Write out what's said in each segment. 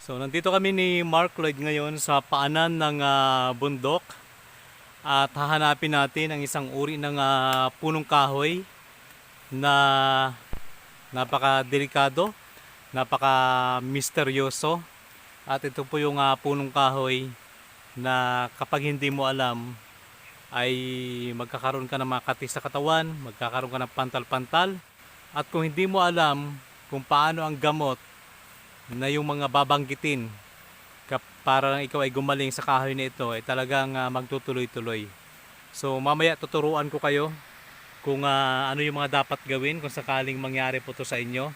So nandito kami ni Mark Lloyd ngayon sa paanan ng bundok at hahanapin natin ang isang uri ng punong kahoy na napaka-delikado, napaka-misteryoso. At ito po yung punong kahoy na kapag hindi mo alam ay magkakaroon ka ng makati sa katawan, magkakaroon ka ng pantal-pantal. At kung hindi mo alam kung paano ang gamot na yung mga babanggitin para ikaw ay gumaling sa kahoy na ito ay talagang magtutuloy-tuloy. So mamaya tuturuan ko kayo kung ano yung mga dapat gawin kung sakaling mangyari po to sa inyo.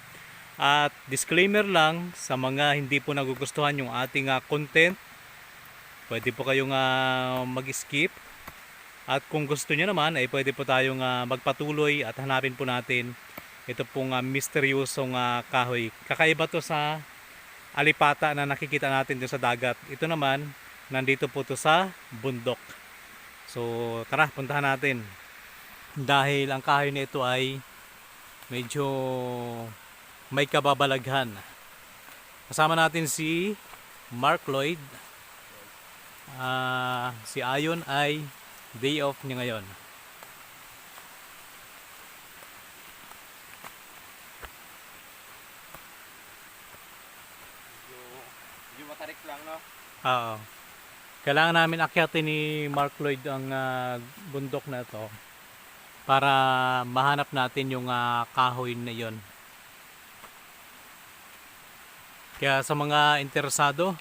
At disclaimer lang sa mga hindi po nagugustuhan yung ating content, pwede po kayong mag-skip. At kung gusto niyo naman ay pwede po tayong magpatuloy at hanapin po natin ito pong misteryosong kahoy. Kakaiba to sa alipata na nakikita natin doon sa dagat. Ito naman, nandito po to sa bundok. So tara, puntahan natin. Dahil ang kahoy na ito ay medyo may kababalaghan. Kasama natin si Mark Lloyd. Si Ayon ay day off niya ngayon. Medyo matarik lang, no? Oo. Kailangan namin akyatin ni Mark Lloyd ang bundok na ito para mahanap natin yung kahoy na yon. Kaya sa mga interesado,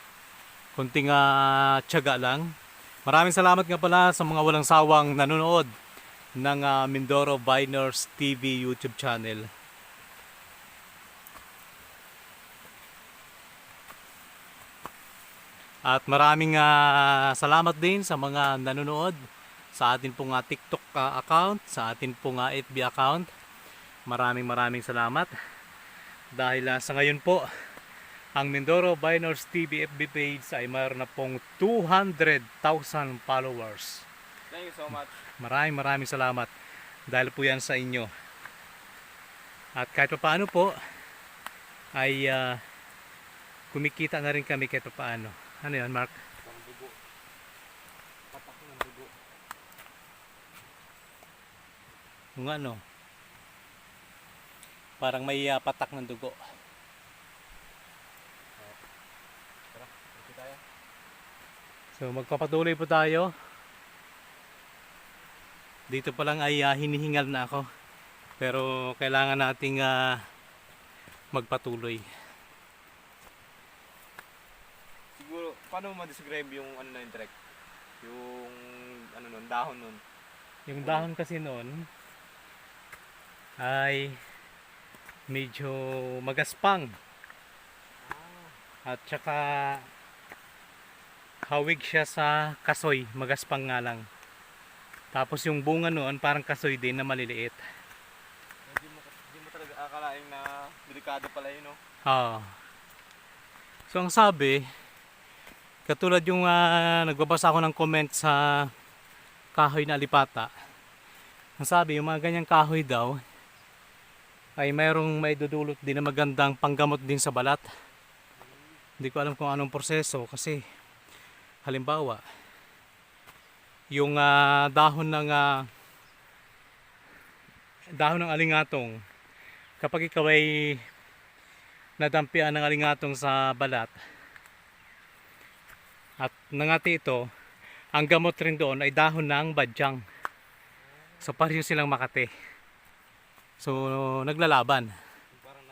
kunting tiyaga lang. Maraming salamat nga pala sa mga walang sawang nanonood ng Mindoro Viners TV YouTube channel. At maraming salamat din sa mga nanonood sa atin pong TikTok account, sa atin pong FB account. Maraming salamat. Dahil sa ngayon po, ang Mindoro Viners TV FB page ay mayroon na pong 200,000 followers. Thank you so much. Maraming salamat. Dahil po yan sa inyo. At kahit pa paano po, ay kumikita na rin kami kahit pa paano. Ano yan, Mark? Ang dugo. Patak ng dugo. Kung ano, parang may patak ng dugo. Tara, ito tayo. So magpapatuloy po tayo. Dito pa lang ay hinihingal na ako. Pero kailangan nating magpatuloy. Siguro, paano mo ma-describe yung ano na yung trek? Yung ano nun, dahon nun. Yung dahon kasi noon ay medyo magaspang. At saka hawig siya sa kasoy, magaspang nga lang. Tapos yung bunga noon parang kasoy din na maliliit. Hindi mo talaga akalain na delikado pala yun, no? Oo. So ang sabi, katulad yung nagbabasa ako ng comment sa kahoy na alipata. Ang sabi, yung mga ganyang kahoy daw ay mayroong maidudulot din na magandang panggamot din sa balat. Hindi ko alam kung anong proseso kasi halimbawa yung dahon ng alingatong, kapag ikaw ay nadampian ng alingatong sa balat at nangati ito, ang gamot rin doon ay dahon ng badyang. So pareho silang makate. So naglalaban. Parang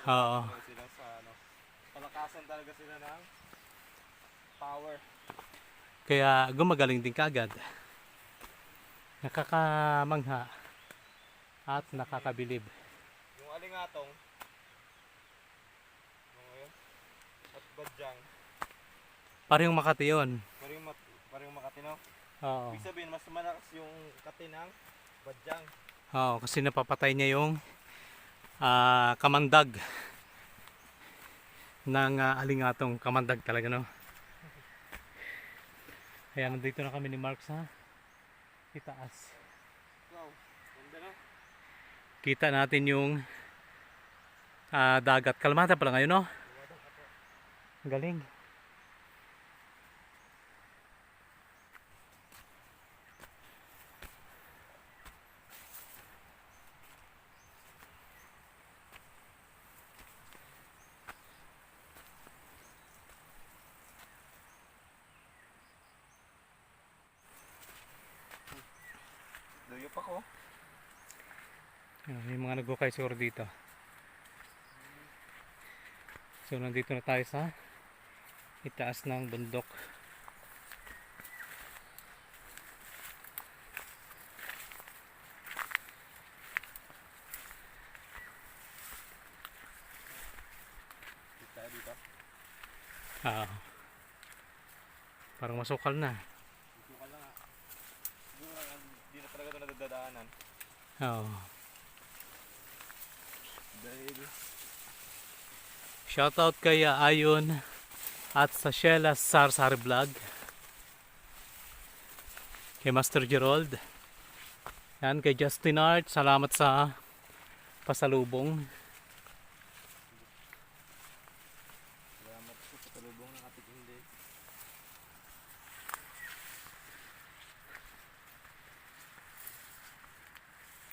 Oo. sila sa ano. Palakasan talaga sila ng power. Kaya gumagaling din kagad. Nakakamangha at nakakabilib. Yung alingatong, ano yun? At badyang, Parehong makate yun. parang makatino. Oo. Ibig sabihin, mas malakas yung katinang badyang. Oo, kasi napapatay niya yung kamandag ng alingatong. Kamandag talaga, no? Kaya nandito na kami ni Mark sa itaas. Wow, ganda, no? Kita natin yung dagat. Kalmada pala ngayon, no? Galing. Layo pa ko. May mga nagukay siguro dito. So nandito na tayo sa itaas ng bundok. Dito tayo dito. Ah, parang masukal na. Dito ka lang ah. Hindi na talaga ito nadadaanan. Oo. Dahil Shoutout kay Ayon at sa Sheila Sarsari Vlog. Kay Master Gerald. Yan, kay Justin Art. Salamat sa pasalubong. salamat po sa talubong ng ating hindi.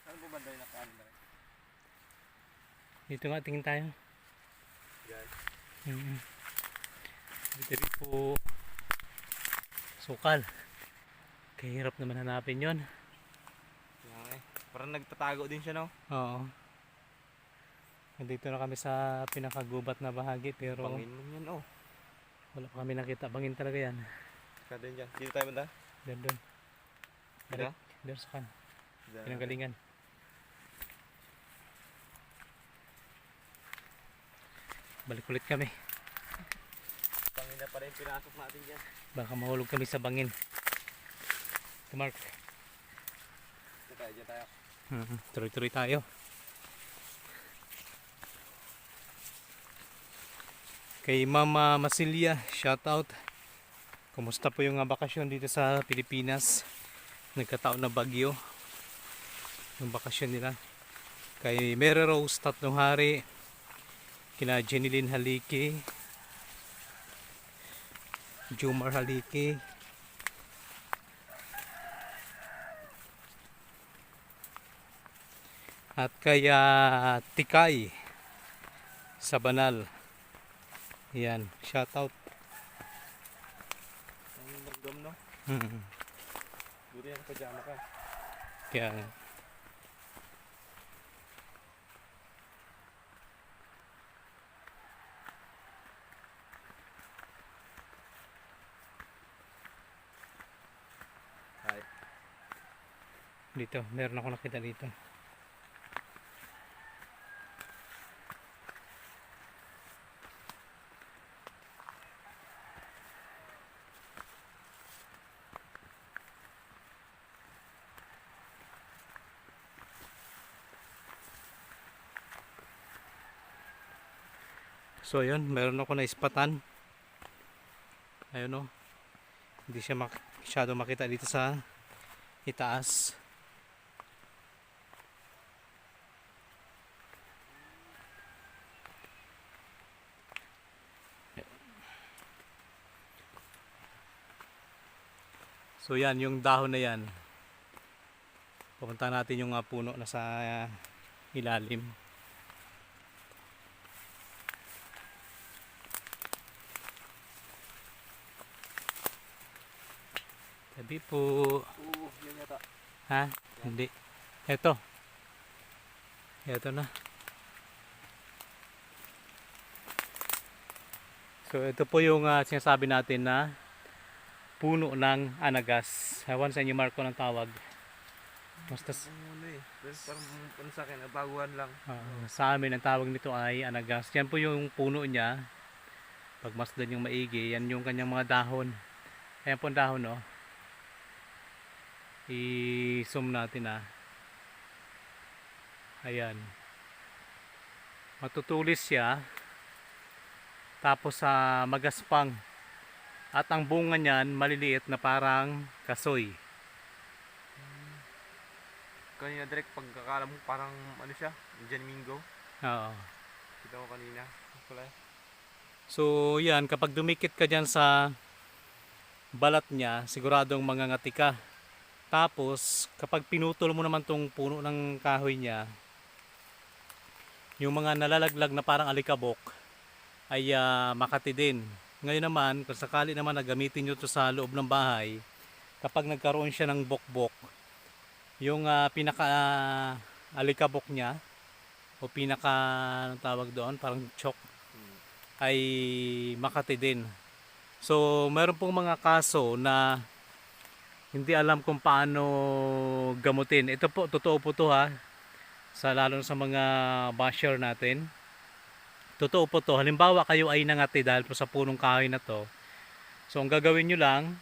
Saan po banda yung nakaan na? Dito nga, tingin tayo. Yan. Dito po sukal. Kahirap naman hanapin yon. Yan eh. Parang nagtatago din siya no? Oo. Nandito na kami sa pinakagubat na bahagi pero Bangin mo yan oh. wala pa kami nakita. Bangin talaga yan. Kada dyan. Dito tayo banda? Doon. Dito? Doon sa kan. Dyan. Pinanggalingan. Balik ulit kami. Bangin na pa rin pinasok natin dyan. Baka mahulog kami sa bangin. Ito, Mark. Dito tayo, dyan tayo. Tuloy-tuloy tayo. Kay Mama Masilia, shoutout. Kumusta po yung bakasyon dito sa Pilipinas? Nagkataon na bagyo. Yung bakasyon nila. Kay Mary Rose Tatlong Hari. Kina Jenilyn Haliki. Jumar Haliki. At kaya Tikay sa Banal. Yan, shoutout. Ang langgam no? Hmm. Buti yan, pajama ka. Kaya Hi. dito, meron ako nakita dito. So yun, meron ako na ispatan. Ayun o. Hindi siya masyado makita dito sa itaas. So yan, yung dahon na yan. Pupunta natin yung puno na sa ilalim. Tabi po. Oo, yan yata. Ha? Hindi. Eto. Eto na. So ito po yung sinasabi natin na puno ng anagas. Ewan sa inyo, Marco, ng tawag. Basta Ano eh. Parang ano sa akin, baguhan lang. sa amin ang tawag nito ay anagas. Yan po yung puno niya. Pag masdan yung maigi, yan yung kanyang mga dahon. Ayan po ang dahon, no? I-zoom natin, Ayan. Matutulis siya. Tapos magaspang. At ang bunga niyan maliliit na parang kasoy. Kanina direct pagkakala mo parang ano siya, Jan Mingo. Oo. Kita ko kanina. Pala. So yan, kapag dumikit ka dyan sa balat niya, siguradong mangangati ka. Tapos kapag pinutol mo naman tong puno ng kahoy niya, yung mga nalalaglag na parang alikabok ay makati din. Ngayon naman, kung sakali naman na gamitin nyo to sa loob ng bahay, kapag nagkaroon siya ng bokbok, yung pinaka alikabok niya o pinaka anong tawag doon, parang chok, ay makati din. So meron pong mga kaso na hindi alam kung paano gamutin. Ito po, totoo po to ha, sa lalo sa mga basher natin. Totoo po to. Halimbawa kayo ay nangati dahil po sa punong kahoy na to. So ang gagawin nyo lang,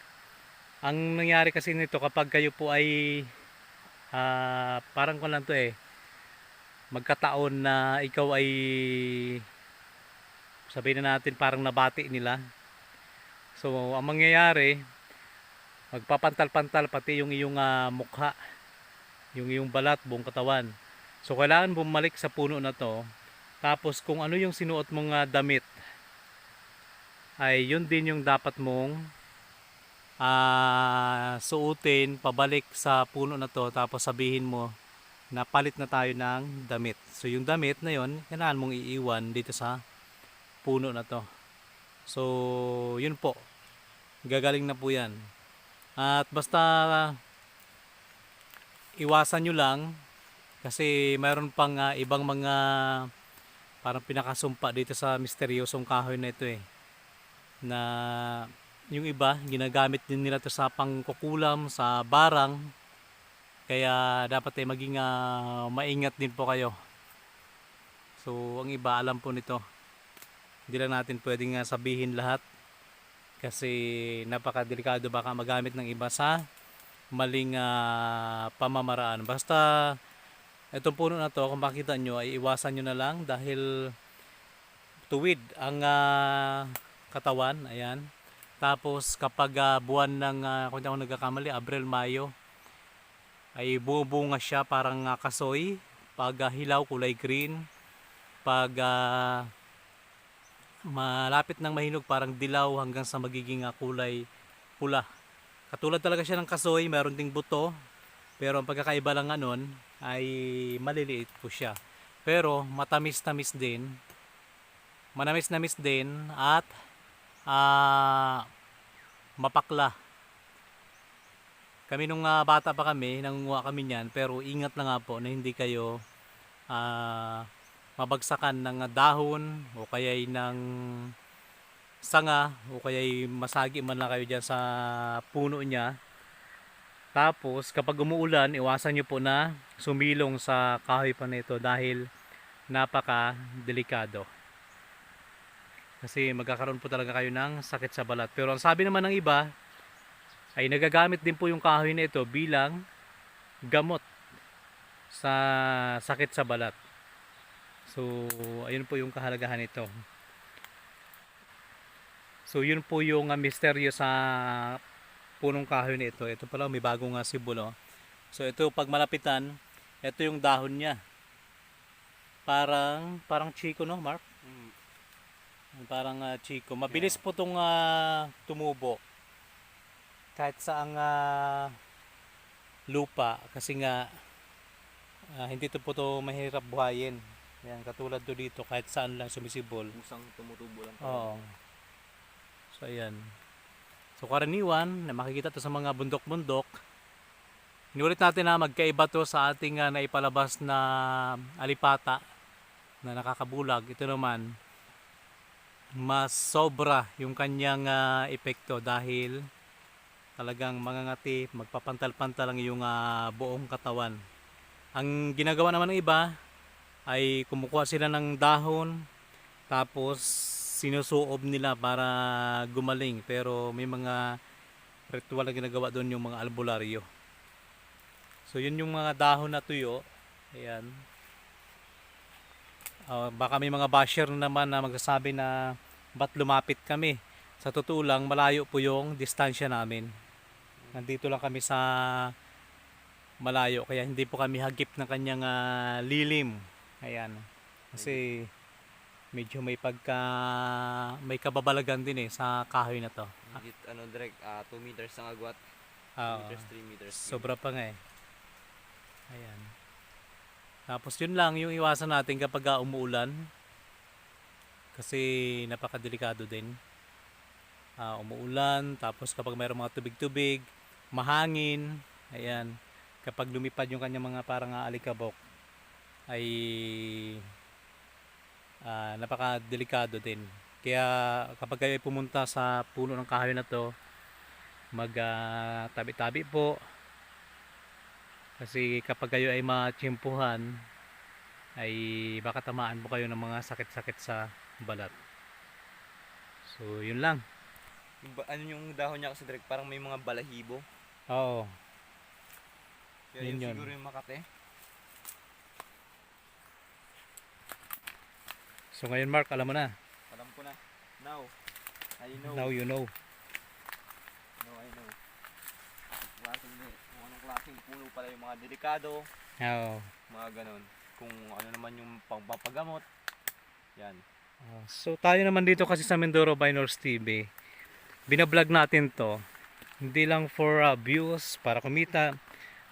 ang nangyari kasi nito kapag kayo po ay parang ko lang to magkataon na ikaw ay sabihin na natin parang nabati nila. So ang mangyayari, magpapantal-pantal pati yung iyong mukha, yung iyong balat, buong katawan. So kailangan bumalik sa puno na to. Tapos kung ano yung sinuot mong damit, ay yun din yung dapat mong suotin pabalik sa puno na to. Tapos sabihin mo na palit na tayo ng damit. So yung damit na yun, kailangan mong iiwan dito sa puno na to. So yun po, gagaling na po yan. At basta iwasan nyo lang kasi mayroon pang ibang mga parang pinakasumpa dito sa misteryosong kahoy na ito na yung iba ginagamit din nila ito sa pangkukulam, sa barang, kaya dapat maging maingat din po kayo. So ang iba alam po nito, hindi lang natin pwedeng sabihin lahat kasi napakadelikado, baka magamit ng iba sa maling pamamaraan. Basta itong puno na to, kung makita nyo ay iwasan nyo na lang dahil tuwid ang katawan. Ayan. Tapos kapag buwan ng kung hindi ako nagkakamali, Abril, Mayo, ay bubunga siya parang kasoy. Pag hilaw, kulay green. Pag malapit ng mahinog, parang dilaw hanggang sa magiging kulay pula. Katulad talaga siya ng kasoy, meron ding buto. Pero ang pagkakaiba lang nun ay maliliit po siya. Pero matamis-tamis din. Manamis-namis din at mapakla. Kami nung bata pa kami, nangunguha kami niyan, pero ingat na nga po na hindi kayo mabagsakan ng dahon o kaya ng sanga o kaya masagi man lang kayo dyan sa puno niya. Tapos kapag umuulan, iwasan nyo po na sumilong sa kahoy pa nito dahil napaka delikado. Kasi magkakaroon po talaga kayo ng sakit sa balat. Pero ang sabi naman ng iba ay nagagamit din po yung kahoy na ito bilang gamot sa sakit sa balat. So ayun po yung kahalagahan nito. So yun po yung misteryo sa punong kahoy na ito. Ito pala may bagong simbolo. So ito pag malapitan, ito yung dahon niya. Parang chiko, no, Mark? Parang chiko. Mabilis po tong tumubo. Kahit saang lupa kasi nga hindi to po to mahirap buhayin. Yan, katulad to dito kahit saan lang sumisibol. Musang tumutubo lang. Oo. So ayan. So karaniwan na makikita to sa mga bundok-bundok. Inulit natin na magkaiba to sa ating naipalabas na alipata na nakakabulag. Ito naman mas sobra yung kanyang epekto dahil talagang mangangati, magpapantal-pantal ang iyong buong katawan. Ang ginagawa naman ng iba ay kumukuha sila ng dahon tapos sinusuob nila para gumaling, pero may mga ritual na ginagawa doon yung mga albularyo. So yun yung mga dahon na tuyo. Ayan. Baka may mga basher naman na magsasabi na ba't lumapit kami. Sa totoo lang, malayo po yung distansya namin. Nandito lang kami sa malayo, kaya hindi po kami hagip ng kanyang lilim. Ayan. Kasi medyo may kababalagan din sa kahoy na to. Higit direct 2 meters ang agwat. 2 Oo. meters, 3 meters. Sobra pa nga Ayan. Tapos yun lang yung iwasan natin kapag umuulan. Kasi napakadelikado din. Umuulan, tapos kapag mayroong mga tubig-tubig, mahangin, ayan. Kapag lumipad yung kanyang mga parang alikabok, ay napakadelikado din. Kaya kapag kayo ay pumunta sa puno ng kahoy na to, tabi-tabi po. Kasi kapag kayo ay matsimpuhan, ay baka tamaan po kayo ng mga sakit-sakit sa balat. So yun lang. Yung dahon niya kasi direct parang may mga balahibo. Oo. Kaya Yun yun yun. siguro yung makate. So ngayon Mark, alam mo na. Alam ko na. Now, I know. Now you know. Now I know. Kung anong klaseng puno pala yung mga delikado, Oo. mga ganon. Kung ano naman yung pangpapagamot. Yan. So tayo naman dito kasi sa Mindoro Binors TV, binablog natin to hindi lang for views para kumita,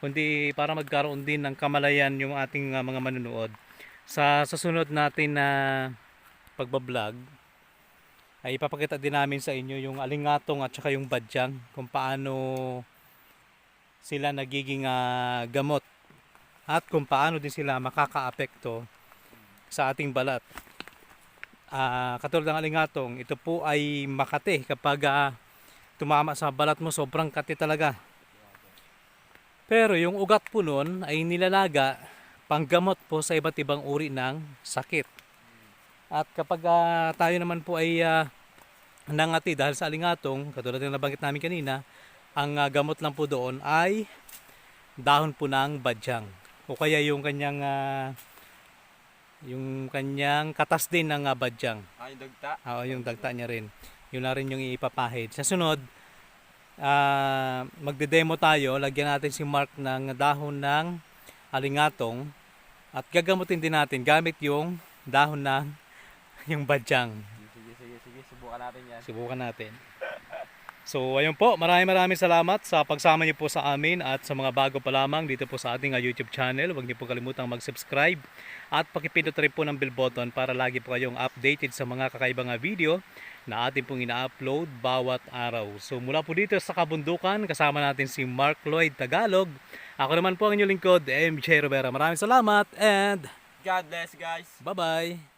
kundi para magkaroon din ng kamalayan yung ating mga manunood. Sa susunod natin na pagbablog ay ipapakita din namin sa inyo yung alingatong at saka yung badyang, kung paano sila nagiging gamot at kung paano din sila makakaapekto sa ating balat. Katulad ng alingatong, ito po ay makati kapag tumama sa balat mo, sobrang kati talaga. Pero yung ugat po nun ay nilalaga panggamot po sa iba't ibang uri ng sakit. At kapag tayo naman po ay nangati dahil sa alingatong, katulad ng nabanggit namin kanina, ang gamot lang po doon ay dahon po ng badyang o kaya yung kanyang katas din ng badyang. Yung dagta. Oo, yung dagta niya rin. Yun na rin yung ipapahid. Sa sunod, magde-demo tayo. Lagyan natin si Mark ng dahon ng alingatong at gagamutin din natin gamit yung dahon ng yung badyang. Sige. Subukan natin yan. Subukan natin. So ayun po, maraming salamat sa pagsama niyo po sa amin at sa mga bago pa lamang dito po sa ating YouTube channel. Huwag niyo po kalimutang mag-subscribe at pakipindot rin po ng bell button para lagi po kayong updated sa mga kakaibang video na ating pong ina-upload bawat araw. So mula po dito sa kabundukan, kasama natin si Mark Lloyd Tagalog. Ako naman po ang inyong lingkod, MJ Rivera. Maraming salamat and God bless, guys. bye-bye!